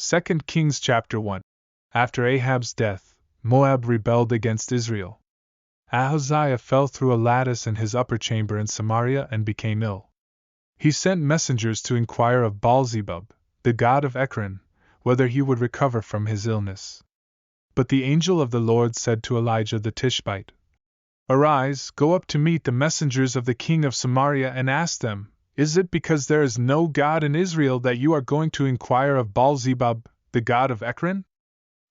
2 Kings chapter 1. After Ahab's death, Moab rebelled against Israel. Ahaziah fell through a lattice in his upper chamber in Samaria and became ill. He sent messengers to inquire of Baal-zebub, the god of Ekron, whether he would recover from his illness. But the angel of the Lord said to Elijah the Tishbite, "Arise, go up to meet the messengers of the king of Samaria and ask them, is it because there is no God in Israel that you are going to inquire of Baal-zebub, the god of Ekron?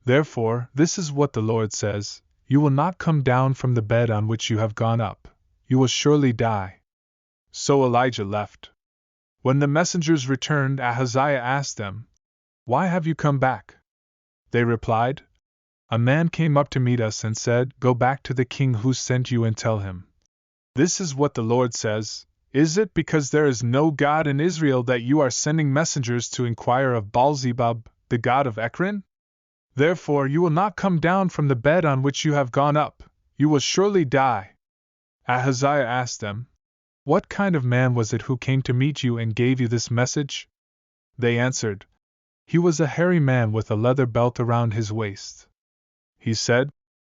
Therefore, this is what the Lord says, you will not come down from the bed on which you have gone up, you will surely die." So Elijah left. When the messengers returned, Ahaziah asked them, "Why have you come back?" They replied, "A man came up to meet us and said, 'Go back to the king who sent you and tell him, this is what the Lord says, is it because there is no God in Israel that you are sending messengers to inquire of Baal-zebub, the god of Ekron? Therefore you will not come down from the bed on which you have gone up, you will surely die." Ahaziah asked them, "What kind of man was it who came to meet you and gave you this message?" They answered, "He was a hairy man with a leather belt around his waist." He said,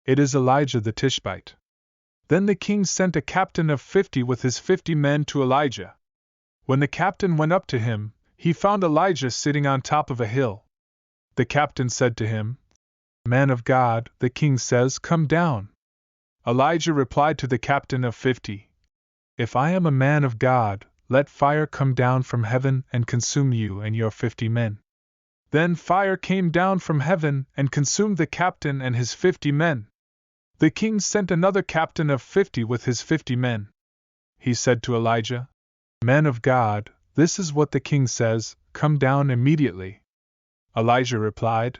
"It is Elijah the Tishbite." Then the king sent a captain of 50 with his 50 men to Elijah. When the captain went up to him, he found Elijah sitting on top of a hill. The captain said to him, "Man of God, the king says, come down." Elijah replied to the captain of 50, "If I am a man of God, let fire come down from heaven and consume you and your 50 men." Then fire came down from heaven and consumed the captain and his 50 men. The king sent another captain of 50 with his 50 men. He said to Elijah, "Man of God, this is what the king says, come down immediately." Elijah replied,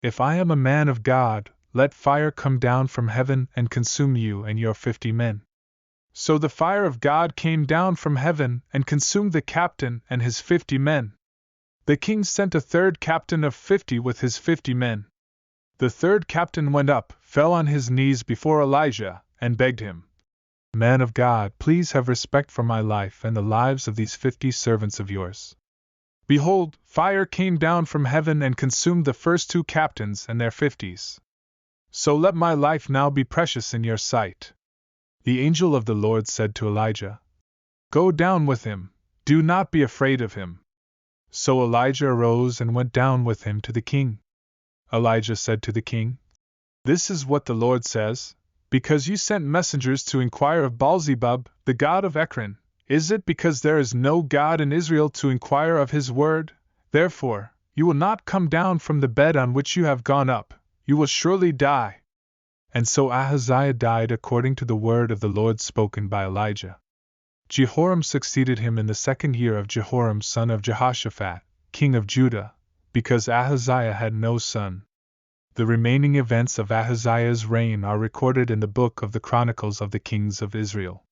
"If I am a man of God, let fire come down from heaven and consume you and your 50 men." So the fire of God came down from heaven and consumed the captain and his 50 men. The king sent a third captain of 50 with his 50 men. The third captain went up, fell on his knees before Elijah, and begged him, "Man of God, please have respect for my life and the lives of these 50 servants of yours. Behold, fire came down from heaven and consumed the first 2 captains and their 50s. So let my life now be precious in your sight." The angel of the Lord said to Elijah, "Go down with him, do not be afraid of him." So Elijah arose and went down with him to the king. Elijah said to the king, "This is what the Lord says, because you sent messengers to inquire of Baal-zebub, the god of Ekron, is it because there is no God in Israel to inquire of his word? Therefore, you will not come down from the bed on which you have gone up, you will surely die." And so Ahaziah died according to the word of the Lord spoken by Elijah. Jehoram succeeded him in the 2nd year of Jehoram son of Jehoshaphat, king of Judah, because Ahaziah had no son. The remaining events of Ahaziah's reign are recorded in the book of the Chronicles of the Kings of Israel.